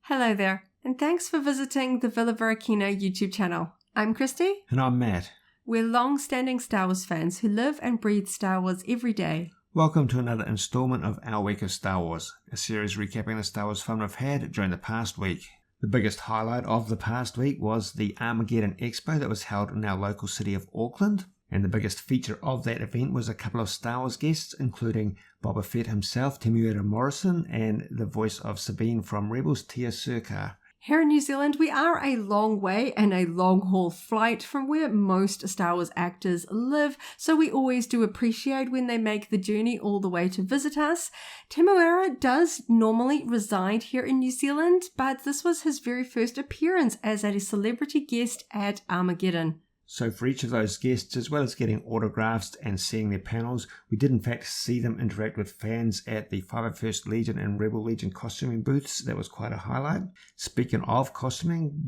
Hello there, and thanks for visiting the Villa Varykino YouTube channel. I'm Kristy. And I'm Matt. We're long-standing Star Wars fans who live and breathe Star Wars every day. Welcome to another installment of Our Week of Star Wars, a series recapping the Star Wars fun we've had during the past week. The biggest highlight of the past week was the Armageddon Expo that was held in our local city of Auckland. And the biggest feature of that event was a couple of Star Wars guests, including Boba Fett himself, Temuera Morrison, and the voice of Sabine from Rebels, Tiya Sircar. Here in New Zealand, we are a long way and a long-haul flight from where most Star Wars actors live, so we always do appreciate when they make the journey all the way to visit us. Temuera does normally reside here in New Zealand, but this was his very first appearance as a celebrity guest at Armageddon. So for each of those guests, as well as getting autographs and seeing their panels, we did in fact see them interact with fans at the 501st Legion and Rebel Legion costuming booths. That was quite a highlight. Speaking of costuming,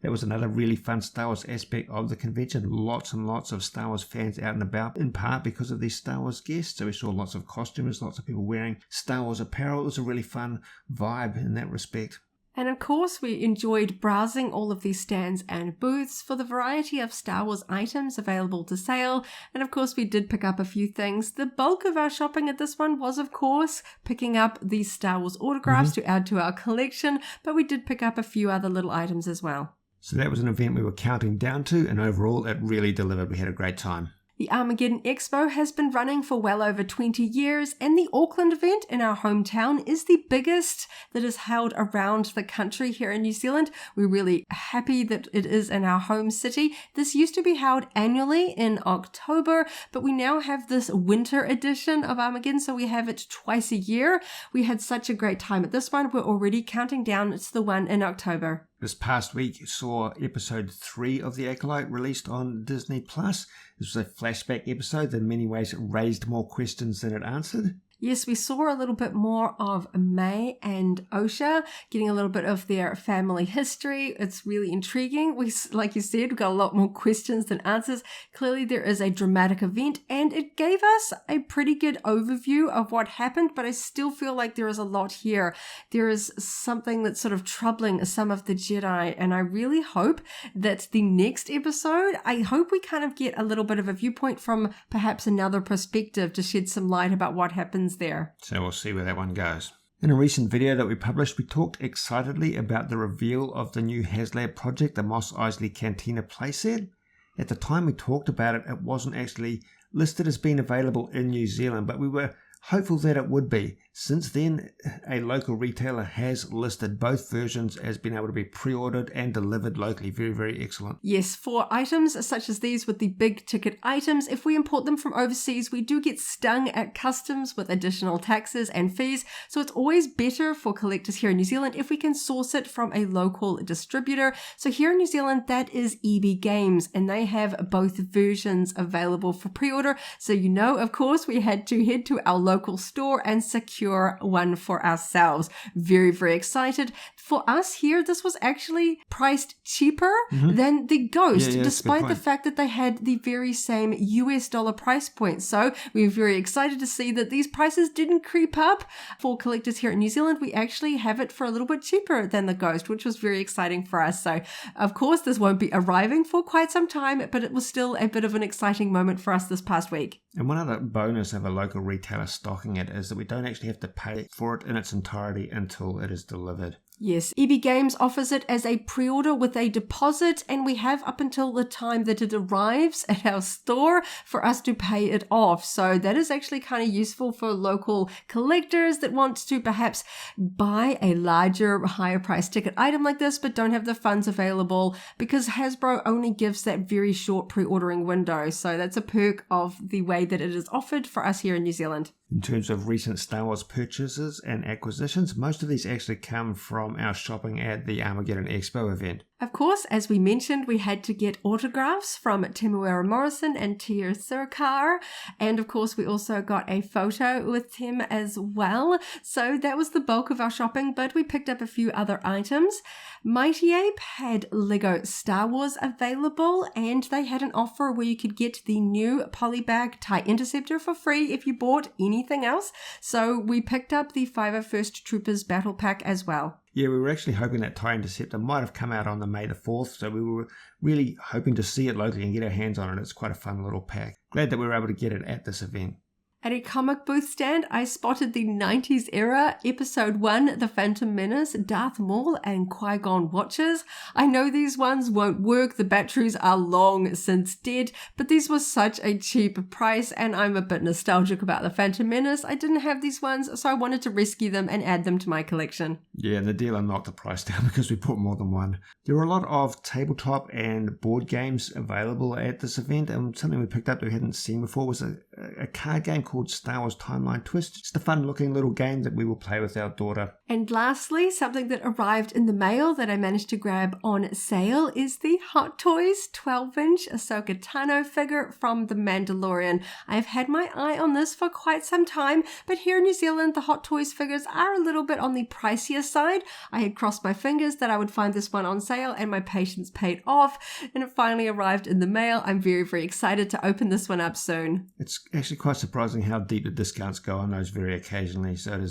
that was another really fun Star Wars aspect of the convention. Lots and lots of Star Wars fans out and about, in part because of these Star Wars guests. So we saw lots of costumers, lots of people wearing Star Wars apparel. It was a really fun vibe in that respect. And of course, we enjoyed browsing all of these stands and booths for the variety of Star Wars items available to sale. And of course, we did pick up a few things. The bulk of our shopping at this one was, of course, picking up these Star Wars autographs to add to our collection, but we did pick up a few other little items as well. So that was an event we were counting down to, and overall, it really delivered. We had a great time. The Armageddon Expo has been running for well over 20 years, and the Auckland event in our hometown is the biggest that is held around the country here in New Zealand. We're really happy that it is in our home city. This used to be held annually in October, but we now have this winter edition of Armageddon, so we have it twice a year. We had such a great time at this one. We're already counting down to the one in October. This past week saw episode 3 of The Acolyte released on Disney+. This was a flashback episode that in many ways raised more questions than it answered. Yes, we saw a little bit more of May and Osha, getting a little bit of their family history. It's really intriguing. We, like you said, we got a lot more questions than answers. Clearly, there is a dramatic event, and it gave us a pretty good overview of what happened, but I still feel like there is a lot here. There is something that's sort of troubling some of the Jedi, and I really hope that the next episode, I hope we kind of get a little bit of a viewpoint from perhaps another perspective to shed some light about what happens there. So we'll see where that one goes. In a recent video that we published, we talked excitedly about the reveal of the new HasLab project, the Mos Eisley Cantina playset. At the time we talked about it, it wasn't actually listed as being available in New Zealand, but we were hopeful that it would be. Since then, a local retailer has listed both versions as being able to be pre-ordered and delivered locally. Very, very excellent. Yes, for items such as these with the big ticket items, if we import them from overseas, we do get stung at customs with additional taxes and fees. So it's always better for collectors here in New Zealand if we can source it from a local distributor. So here in New Zealand, that is EB Games, and they have both versions available for pre-order. So you know, of course, we had to head to our local store and secure one for ourselves. Very, very excited. For us here, this was actually priced cheaper than the Ghost, despite the fact that they had the very same US dollar price point. So we were very excited to see that these prices didn't creep up. For collectors here in New Zealand, we actually have it for a little bit cheaper than the Ghost, which was very exciting for us. So of course, this won't be arriving for quite some time, but it was still a bit of an exciting moment for us this past week. And one other bonus of a local retailer stocking it is that we don't actually have to pay for it in its entirety until it is delivered. Yes, EB Games offers it as a pre-order with a deposit, and we have up until the time that it arrives at our store for us to pay it off. So that is actually kind of useful for local collectors that want to perhaps buy a larger, higher price ticket item like this, but don't have the funds available because Hasbro only gives that very short pre-ordering window. So that's a perk of the way that it is offered for us here in New Zealand. In terms of recent Star Wars purchases and acquisitions, most of these actually come from our shopping at the Armageddon Expo event. Of course, as we mentioned, we had to get autographs from Temuera Morrison and Tiya Sircar. And of course, we also got a photo with Tim as well. So that was the bulk of our shopping, but we picked up a few other items. Mighty Ape had Lego Star Wars available, and they had an offer where you could get the new polybag TIE Interceptor for free if you bought anything else. So we picked up the 501st Troopers Battle Pack as well. Yeah, we were actually hoping that TIE Interceptor might have come out on the May the 4th, so we were really hoping to see it locally and get our hands on it. It's quite a fun little pack. Glad that we were able to get it at this event. At a comic booth stand, I spotted the 90s era Episode 1, The Phantom Menace, Darth Maul and Qui-Gon watches. I know these ones won't work, the batteries are long since dead, but these were such a cheap price and I'm a bit nostalgic about The Phantom Menace. I didn't have these ones, so I wanted to rescue them and add them to my collection. Yeah, and the dealer knocked the price down because we put more than one. There were a lot of tabletop and board games available at this event, and something we picked up that we hadn't seen before was a card game called Star Wars Timeline Twist. Just a fun looking little game that we will play with our daughter. And lastly, something that arrived in the mail that I managed to grab on sale is the Hot Toys 12-inch Ahsoka Tano figure from The Mandalorian. I've had my eye on this for quite some time, but here in New Zealand, the Hot Toys figures are a little bit on the pricier side. I had crossed my fingers that I would find this one on sale and my patience paid off, and it finally arrived in the mail. I'm very, very excited to open this one up soon. It's actually quite surprising how deep the discounts go on those very occasionally, so it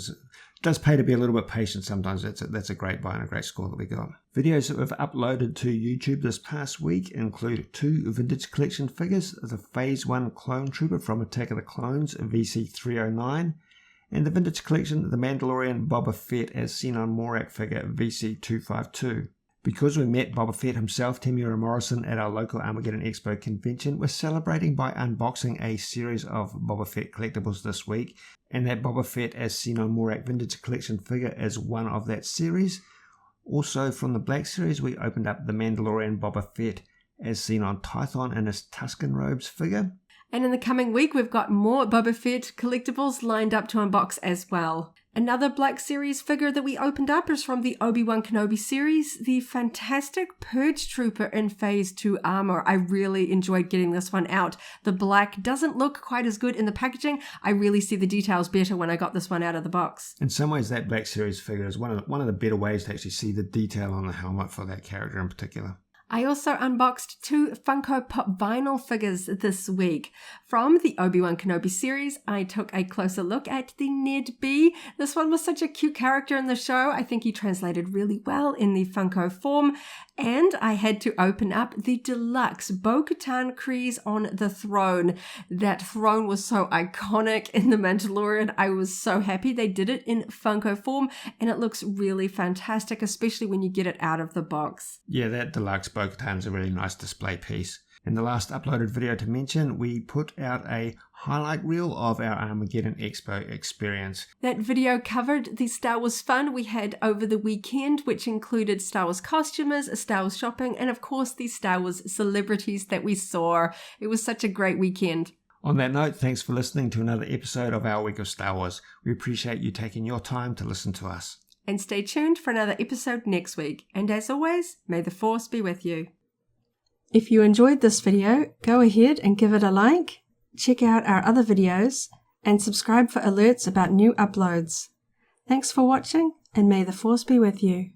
does pay to be a little bit patient sometimes. That's a great buy and a great score that we got. Videos that we've uploaded to YouTube this past week include 2 vintage collection figures, the Phase 1 Clone Trooper from Attack of the Clones, VC309, and the vintage collection, The Mandalorian Boba Fett as seen on Morak figure, VC252. Because we met Boba Fett himself, Temuera Morrison, at our local Armageddon Expo convention, we're celebrating by unboxing a series of Boba Fett collectibles this week, and that Boba Fett as seen on Morak Vintage Collection figure is one of that series. Also from the Black Series, we opened up the Mandalorian Boba Fett as seen on Tython in his Tusken robes figure. And in the coming week, we've got more Boba Fett collectibles lined up to unbox as well. Another Black Series figure that we opened up is from the Obi-Wan Kenobi series, the fantastic Purge Trooper in Phase 2 armor. I really enjoyed getting this one out. The black doesn't look quite as good in the packaging. I really see the details better when I got this one out of the box. In some ways, that Black Series figure is one of the better ways to actually see the detail on the helmet for that character in particular. I also unboxed 2 Funko Pop vinyl figures this week. From the Obi-Wan Kenobi series, I took a closer look at the Ned B. This one was such a cute character in the show. I think he translated really well in the Funko form. And I had to open up the deluxe Bo-Katan Kryze on the throne. That throne was so iconic in The Mandalorian. I was so happy they did it in Funko form, and it looks really fantastic, especially when you get it out of the box. Yeah, that deluxe Bo-Katan is a really nice display piece. In the last uploaded video to mention, we put out a highlight reel of our Armageddon Expo experience. That video covered the Star Wars fun we had over the weekend, which included Star Wars costumers, Star Wars shopping, and of course the Star Wars celebrities that we saw. It was such a great weekend. On that note, thanks for listening to another episode of our Week of Star Wars. We appreciate you taking your time to listen to us. And stay tuned for another episode next week. And as always, may the Force be with you. If you enjoyed this video, go ahead and give it a like, check out our other videos, and subscribe for alerts about new uploads. Thanks for watching, and may the Force be with you.